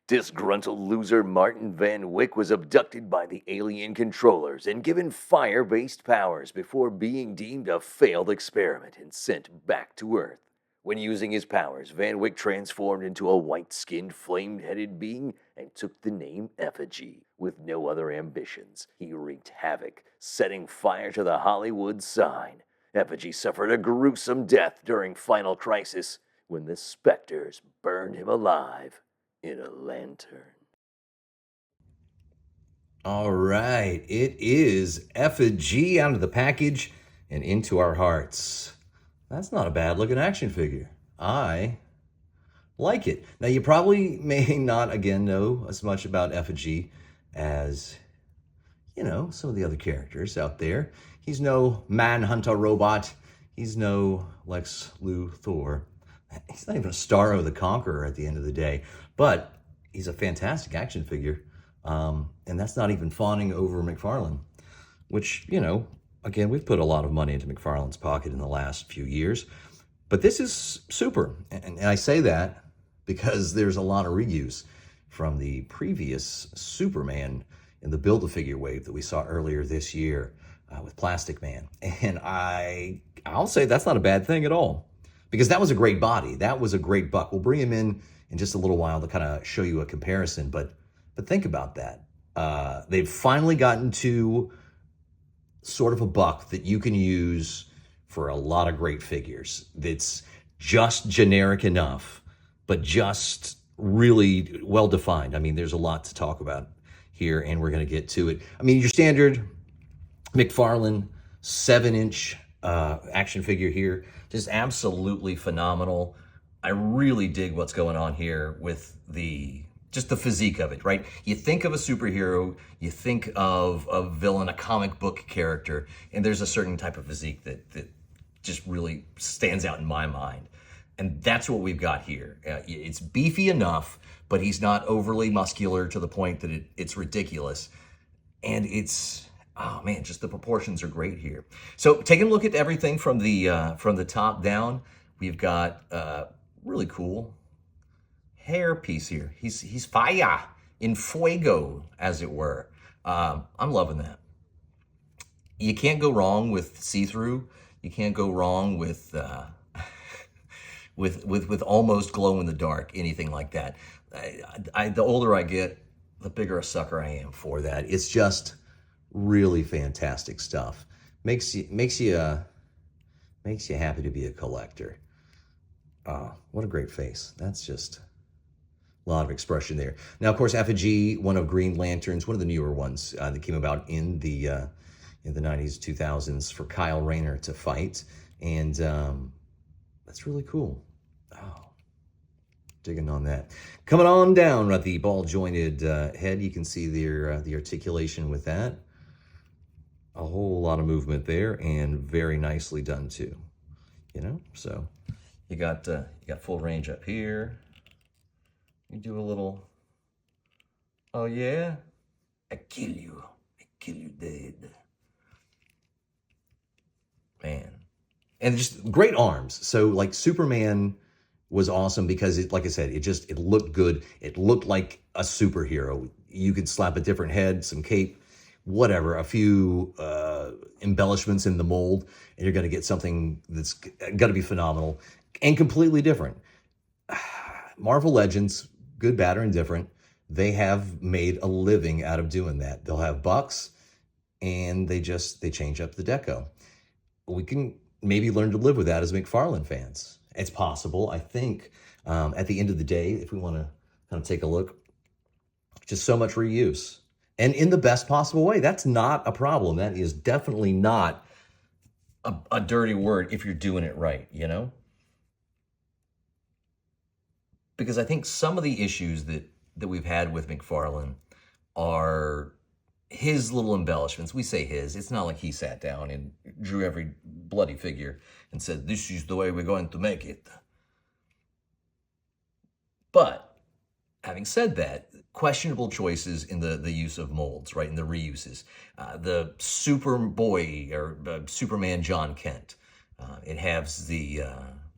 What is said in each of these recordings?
Disgruntled loser Martin Van Wyck was abducted by the alien controllers and given fire-based powers before being deemed a failed experiment and sent back to Earth. When using his powers, Van Wyck transformed into a white-skinned, flame-headed being and took the name Effigy. With no other ambitions, he wreaked havoc, setting fire to the Hollywood sign. Effigy suffered a gruesome death during Final Crisis when the specters burned him alive in a lantern. All right, it is Effigy out of the package and into our hearts. That's not a bad looking action figure. I like it. Now, you probably may not, again, know as much about Effigy as, some of the other characters out there. He's no Manhunter robot. He's no Lex Luthor. He's not even a Starro the Conqueror at the end of the day. But he's a fantastic action figure. And that's not even fawning over McFarlane, which, again, we've put a lot of money into McFarlane's pocket in the last few years. But this is super. And I say that because there's a lot of reuse from the previous Superman in the Build-A-Figure wave that we saw earlier this year with Plastic Man. And I'll say that's not a bad thing at all, because that was a great body. That was a great buck. We'll bring him in just a little while to kind of show you a comparison. But think about that. They've finally gotten to sort of a buck that you can use for a lot of great figures. That's just generic enough, but just really well defined. I mean, there's a lot to talk about here, and we're going to get to it. I mean, your standard McFarlane 7-inch action figure here, just absolutely phenomenal. I really dig what's going on here with just the physique of it, right? You think of a superhero, you think of a villain, a comic book character, and there's a certain type of physique that just really stands out in my mind. And that's what we've got here. It's beefy enough, but he's not overly muscular to the point that it's ridiculous. And it's, oh man, just the proportions are great here. So taking a look at everything from the top down, we've got really cool hair piece here. He's fire, in fuego, as it were. I'm loving that. You can't go wrong with see-through. You can't go wrong with with almost glow in the dark, anything like that. The older I get, the bigger a sucker I am for that. It's just really fantastic stuff. Makes you happy to be a collector. What a great face. That's just a lot of expression there. Now, of course, Effigy, one of Green Lantern's, one of the newer ones that came about in the 90s, 2000s for Kyle Rayner to fight. And that's really cool. Oh, digging on that. Coming on down at the ball-jointed head, you can see the articulation with that. A whole lot of movement there, and very nicely done too. So you got full range up here. You do a little, oh yeah, I kill you dead. Man. And just great arms. So like Superman was awesome because it, like I said, it looked good. It looked like a superhero. You could slap a different head, some cape, whatever, a few embellishments in the mold, and you're going to get something that's going to be phenomenal and completely different. Marvel Legends, good, bad, or indifferent, they have made a living out of doing that. They'll have bucks, and they change up the deco. We can maybe learn to live with that as McFarlane fans. It's possible. I think at the end of the day, if we want to kind of take a look, just so much reuse. And in the best possible way. That's not a problem. That is definitely not a dirty word if you're doing it right, Because I think some of the issues that we've had with McFarlane are his little embellishments. We say his. It's not like he sat down and drew every bloody figure and said, this is the way we're going to make it. But having said that, questionable choices in the use of molds, right, in the reuses. The Superboy or Superman John Kent, it has the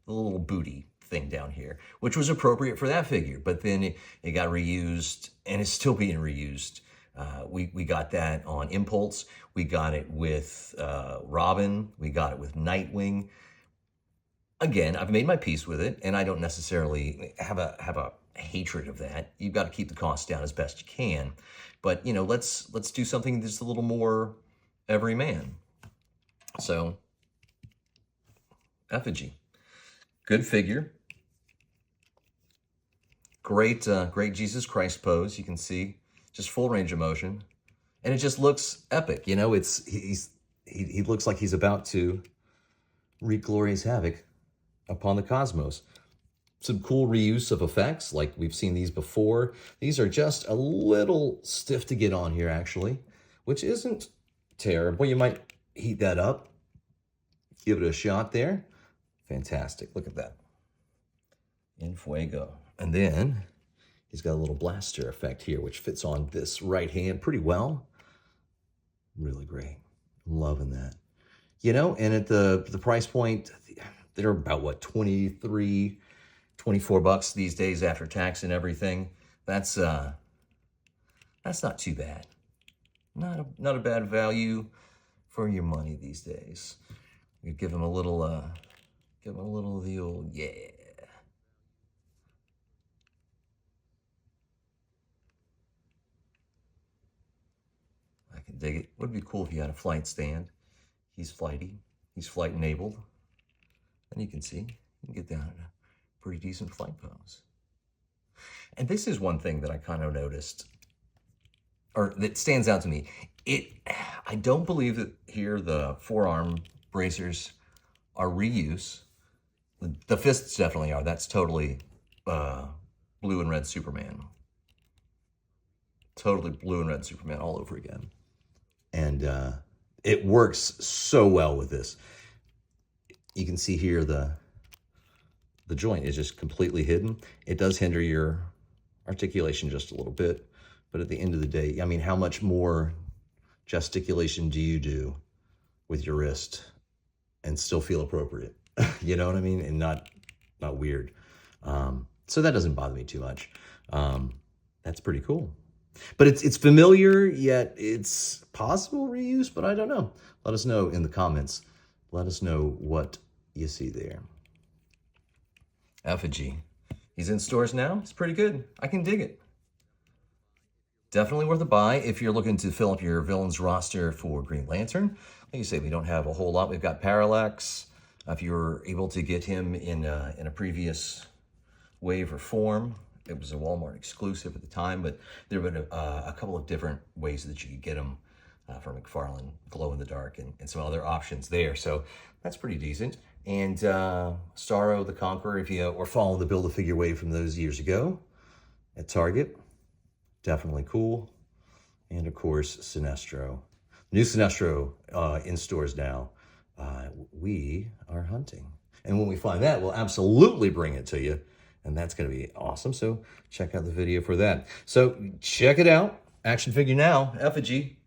little booty thing down here, which was appropriate for that figure. But then it got reused, and it's still being reused. We got that on Impulse. We got it with Robin. We got it with Nightwing. Again, I've made my peace with it, and I don't necessarily have a hatred of that. You've got to keep the costs down as best you can. But let's do something that's a little more everyman. So, Effigy, good figure. Great Jesus Christ pose. You can see just full range of motion, and it just looks epic. He looks like he's about to wreak glorious havoc upon the cosmos. Some cool reuse of effects, like we've seen these before. These are just a little stiff to get on here, actually, which isn't terrible. You might heat that up, give it a shot there. Fantastic. Look at that. In fuego. And then he's got a little blaster effect here, which fits on this right hand pretty well. Really great. I'm loving that. And at the price point, they're about, what, 23, 24 bucks these days after tax and everything. That's not too bad. Not a bad value for your money these days. You give them a little of the old, yeah. I can dig it. Would be cool if you had a flight stand. He's flighty. He's flight enabled. And you can see, you can get down in a pretty decent flight pose. And this is one thing that I kind of noticed, or that stands out to me. I don't believe that here the forearm bracers are reuse. The fists definitely are. That's totally blue and red Superman. Totally blue and red Superman all over again. And it works so well with this. You can see here the joint is just completely hidden. It does hinder your articulation just a little bit, but at the end of the day, I mean, how much more gesticulation do you do with your wrist and still feel appropriate? You know what I mean? And not weird. So that doesn't bother me too much. That's pretty cool. But it's familiar, yet it's possible reuse, but I don't know. Let us know in the comments. Let us know what you see there. Effigy. He's in stores now. It's pretty good. I can dig it. Definitely worth a buy if you're looking to fill up your villains roster for Green Lantern. Like you say, we don't have a whole lot. We've got Parallax. If you were able to get him in a previous wave or form, it was a Walmart exclusive at the time, but there have been a couple of different ways that you could get him from McFarlane, glow in the dark, and some other options there. So that's pretty decent. And Starro the Conqueror, if you were following the Build-A-Figure wave from those years ago at Target, definitely cool. And of course, Sinestro. New Sinestro in stores now. We are hunting. And when we find that, we'll absolutely bring it to you. And that's going to be awesome. So check out the video for that. So check it out. Action Figure Now, Effigy.